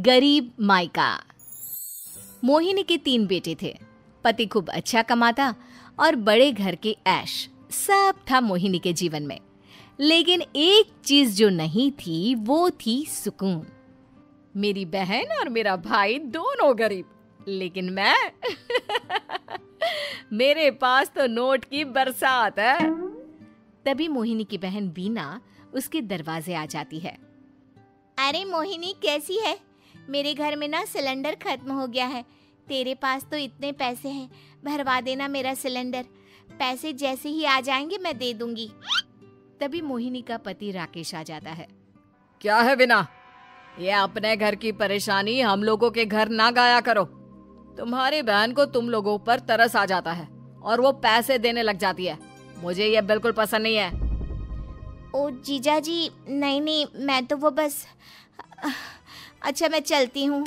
गरीब मायका। मोहिनी के 3 बेटे थे। पति खूब अच्छा कमाता और बड़े घर के ऐश सब था मोहिनी के जीवन में। लेकिन एक चीज जो नहीं थी वो थी सुकून। मेरी बहन और मेरा भाई दोनों गरीब, लेकिन मैं मेरे पास तो नोट की बरसात है। तभी मोहिनी की बहन बीना उसके दरवाजे आ जाती है। अरे मोहिनी, कैसी है? मेरे घर में ना सिलेंडर खत्म हो गया है। तेरे पास तो इतने पैसे हैं, भरवा देना मेरा सिलेंडर। पैसे जैसे ही आ जाएंगे मैं दे दूंगी। तभी मोहिनी का पति राकेश आ जाता है। क्या है बिना, ये अपने घर की परेशानी हम लोगों के घर ना गाया करो। तुम्हारी बहन को तुम लोगों पर तरस आ जाता है और वो पैसे देने लग जाती है। मुझे ये बिल्कुल पसंद नहीं है। ओ जीजा जी, नहीं, मैं तो वो बस अच्छा मैं चलती हूँ।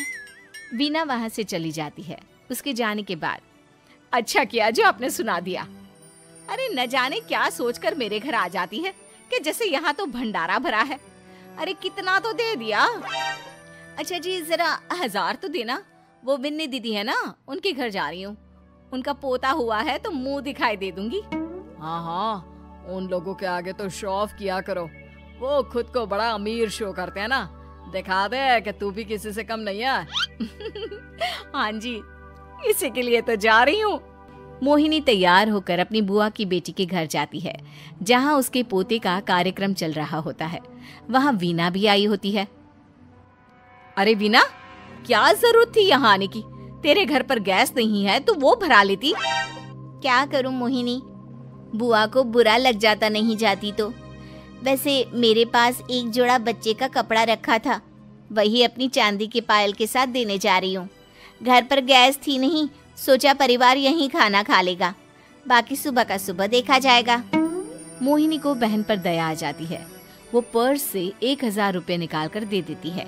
बीना वहां से चली जाती है। उसके जाने के बाद अच्छा किया जो आपने सुना दिया। अरे न जाने क्या सोचकर मेरे घर आ जाती है कि जैसे यहाँ तो भंडारा भरा है। अरे कितना तो दे दिया। अच्छा जी, जरा 1000 तो देना। वो बिन्नी दीदी है ना, उनके घर जा रही हूँ। उनका पोता हुआ है तो मुंह दिखाई दे दूंगी। हाँ, उन लोगों के आगे तो शो ऑफ किया करो। वो खुद को बड़ा अमीर शो करते हैं ना। दिखा दे कि तू भी किसी से कम नहीं है। हाँ जी, इसी के लिए तो जा रही हूँ। मोहिनी तैयार होकर अपनी बुआ की बेटी के घर जाती है, जहाँ उसके पोते का कार्यक्रम चल रहा होता है। वहाँ वीना भी आई होती है। अरे वीना, क्या जरूरत थी यहाँ आने की? तेरे घर पर गैस नहीं है तो वो भरा लेती। क्या करूं मोहिनी, बुआ को बुरा लग जाता नहीं जाती तो। वैसे मेरे पास एक जोड़ा बच्चे का कपड़ा रखा था, वही अपनी चांदी के पायल के साथ देने जा रही हूँ। घर पर गैस थी नहीं, सोचा परिवार यहीं खाना खा लेगा, बाकी सुबह का सुबह देखा जाएगा। मोहिनी को बहन पर दया आ जाती है। वो पर्स से 1000 रुपए निकाल कर दे देती है।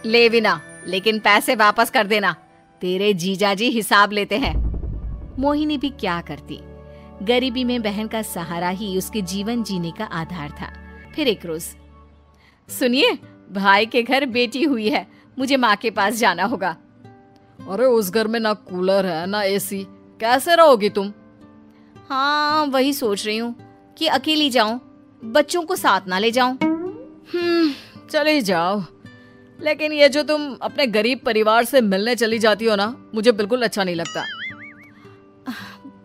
ले वीना, लेकिन पैसे वापस कर देना, तेरे जीजाजी हिसाब लेते हैं। मोहिनी भी क्या करती, गरीबी में बहन का सहारा ही उसके जीवन जीने का आधार था। फिर एक रोज, सुनिए, भाई के घर बेटी हुई है, मुझे माँ के पास जाना होगा। अरे उस घर में ना कूलर है ना एसी, कैसे रहोगी तुम? हाँ, वही सोच रही हूँ कि अकेली जाऊं, बच्चों को साथ ना ले जाऊं। चली जाओ, लेकिन ये जो तुम अपने गरीब परिवार से मिलने चली जाती हो ना, मुझे बिल्कुल अच्छा नहीं लगता।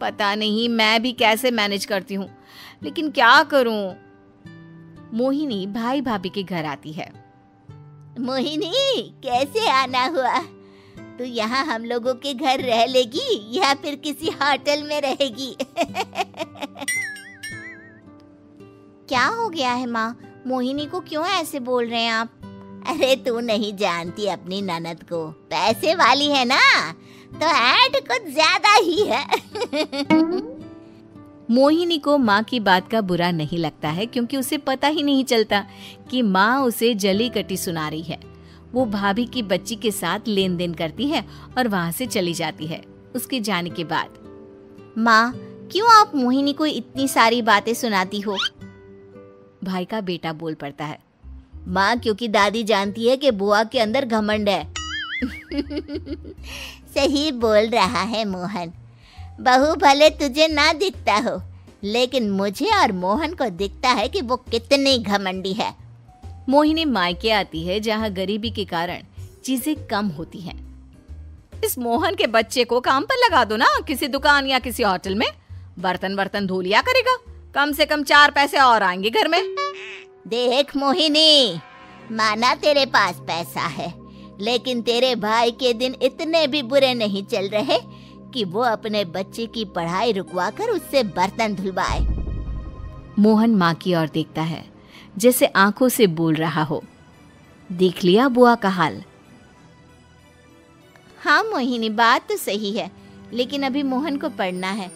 पता नहीं मैं भी कैसे मैनेज करती हूँ, लेकिन क्या करूँ। मोहिनी भाई भाभी के घर आती है। मोहिनी, कैसे आना हुआ? तू यहाँ हम लोगों के घर रह लेगी या फिर किसी होटल में रहेगी? क्या हो गया है माँ? मोहिनी को क्यों ऐसे बोल रहे हैं आप? अरे तू नहीं जानती अपनी ननद को, पैसे वाली है ना, तो ऐड कुछ ज्यादा ही है। मोहिनी को माँ की बात का बुरा नहीं लगता है, क्योंकि उसे पता ही नहीं चलता कि माँ उसे जली कटी सुना रही है। वो भाभी की बच्ची के साथ लेन देन करती है और वहाँ से चली जाती है। उसके जाने के बाद, माँ क्यों आप मोहिनी को इतनी सारी बातें सुनाती हो? भाई का बेटा बोल पड़ता है। माँ, क्योंकि दादी जानती है कि बुआ के अंदर घमंड है। सही बोल रहा है मोहन, बहू भले तुझे ना दिखता हो, लेकिन मुझे और मोहन को दिखता है कि वो कितनी घमंडी है। मोहिनी मायके आती है, जहाँ गरीबी के कारण चीजें कम होती हैं। इस मोहन के बच्चे को काम पर लगा दो ना, किसी दुकान या किसी होटल में। बर्तन धो लिया करेगा, कम से कम 4 पैसे और आएंगे घर में। देख मोहिनी, माना तेरे पास पैसा है, लेकिन तेरे भाई के दिन इतने भी बुरे नहीं चल रहे कि वो अपने बच्चे की पढ़ाई रुकवाकर उससे बर्तन धुलवाए। मोहन माँ की ओर देखता है, जैसे आंखों से बोल रहा हो, देख लिया बुआ का हाल। हाँ मोहिनी, बात तो सही है, लेकिन अभी मोहन को पढ़ना है।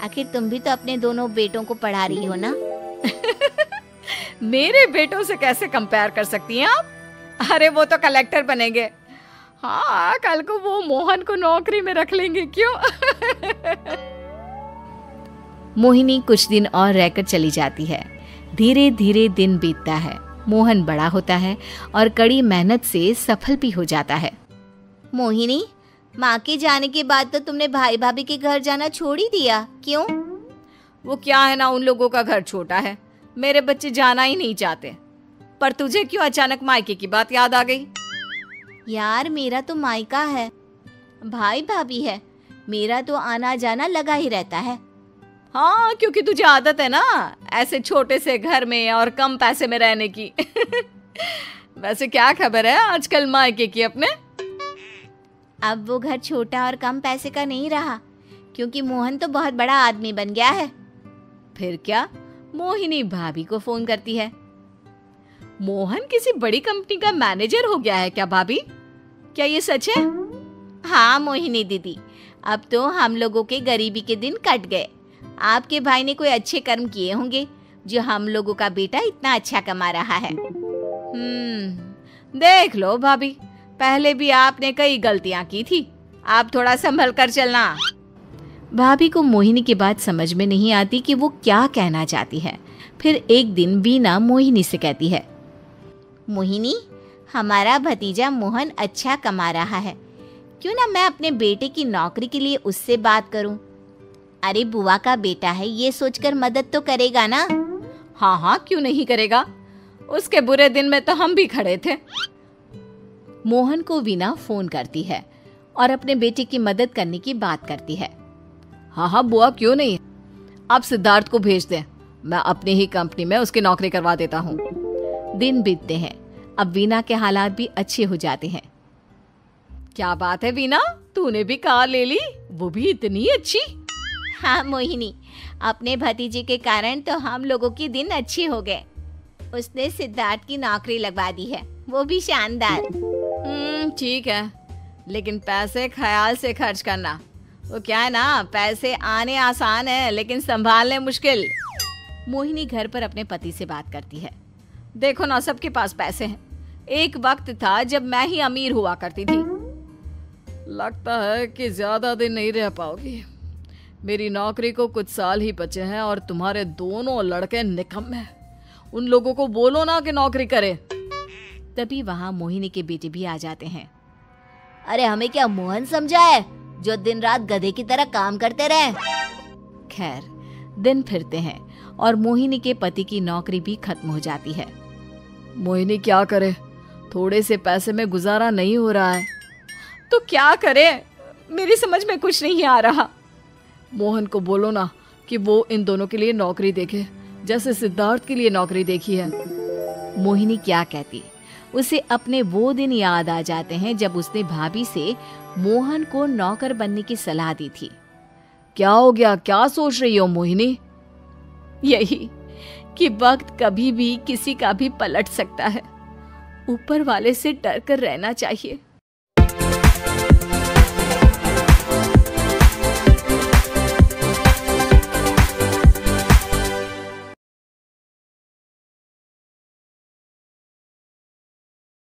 आखिर तुम भी तो अपने दोनों बेटों को पढ़ा रही हो ना। मेरे बेटों से कैसे कंपेयर कर सकती हैं आप? अरे वो तो कलेक्टर बनेंगे। हाँ, कल को वो मोहन को नौकरी में रख लेंगे, क्यों? मोहिनी कुछ दिन और रहकर चली जाती है। धीरे धीरे दिन बीतता है मोहन बड़ा होता है और कड़ी मेहनत से सफल भी हो जाता है। मोहिनी, माँ के जाने के बाद तो तुमने भाई भाभी के घर जाना छोड़ ही दिया, क्यों? वो क्या है ना, उन लोगों का घर छोटा है, मेरे बच्चे जाना ही नहीं चाहते। पर तुझे क्यों अचानक मायके की बात याद आ गई? यार, मेरा तो मायका है, भाई भाभी है, मेरा तो आना जाना लगा ही रहता है। हाँ, क्योंकि तुझे आदत है ना ऐसे छोटे से घर में और कम पैसे में रहने की। वैसे क्या खबर है आजकल मायके की अपने? अब वो घर छोटा और कम पैसे का नहीं रहा, क्योंकि मोहन तो बहुत बड़ा आदमी बन गया है। फिर क्या? मोहिनी भाभी को फोन करती है। मोहन किसी बड़ी कंपनी का मैनेजर हो गया है क्या भाभी? क्या ये सच है? हाँ मोहिनी दीदी, अब तो हम लोगों के गरीबी के दिन कट गए। आपके भाई ने कोई अच्छे कर्म किए होंगे जो हम लोगों का बेटा इतना अच्छा कमा रहा है। देख लो भाभी, पहले भी आपने कई गलतियां की थी, आप थोड़ा संभल कर चलना। भाभी को मोहिनी की बात समझ में नहीं आती कि वो क्या कहना चाहती है। फिर एक दिन वीना मोहिनी से कहती है, मोहिनी, हमारा भतीजा मोहन अच्छा कमा रहा है, क्यों ना मैं अपने बेटे की नौकरी के लिए उससे बात करूं? अरे बुआ का बेटा है, ये सोचकर मदद तो करेगा ना? हाँ हाँ, क्यों नहीं करेगा, उसके बुरे दिन में तो हम भी खड़े थे। मोहन को वीना फोन करती है और अपने बेटे की मदद करने की बात करती है। हाँ हाँ बुआ, क्यों नहीं, आप सिद्धार्थ को भेज दें, मैं अपनी ही कंपनी में उसकी नौकरी करवा देता हूँ। दिन बीतते हैं, अब वीना के हालात भी अच्छे हो जाते हैं। क्या बात है वीना, तूने भी कार ले ली, वो भी इतनी अच्छी? हाँ मोहिनी, अपने भतीजे के कारण तो हम लोगों के दिन अच्छे हो गए। उसने सिद्धार्थ की नौकरी लगवा दी है, वो भी शानदार। ठीक है, लेकिन पैसे ख्याल से खर्च करना। वो क्या है ना, पैसे आने आसान है लेकिन संभालने मुश्किल। मोहिनी घर पर अपने पति से बात करती है। देखो ना, सबके पास पैसे हैं, एक वक्त था जब मैं ही अमीर हुआ करती थी। लगता है कि ज्यादा दिन नहीं रह पाओगी, मेरी नौकरी को कुछ साल ही बचे हैं और तुम्हारे दोनों लड़के निकम्मे हैं, उन लोगों को बोलो ना कि नौकरी करे। तभी वहां मोहिनी के बेटे भी आ जाते हैं। अरे हमें क्या मोहन समझा है जो दिन रात गधे की तरह काम करते रहे? खैर, दिन फिरते हैं और मोहिनी के पति की नौकरी भी खत्म हो जाती है। मोहिनी क्या करे, थोड़े से पैसे में गुजारा नहीं हो रहा है। तो क्या करे, मेरी समझ में कुछ नहीं आ रहा। मोहन को बोलो ना कि वो इन दोनों के लिए नौकरी देखे, जैसे सिद्धार्थ के लिए नौकरी देखी है। मोहिनी क्या कहती, उसे अपने वो दिन याद आ जाते हैं जब उसने भाभी से मोहन को नौकर बनने की सलाह दी थी। क्या हो गया, क्या सोच रही हो मोहिनी? यही कि वक्त कभी भी किसी का भी पलट सकता है, ऊपर वाले से डर कर रहना चाहिए।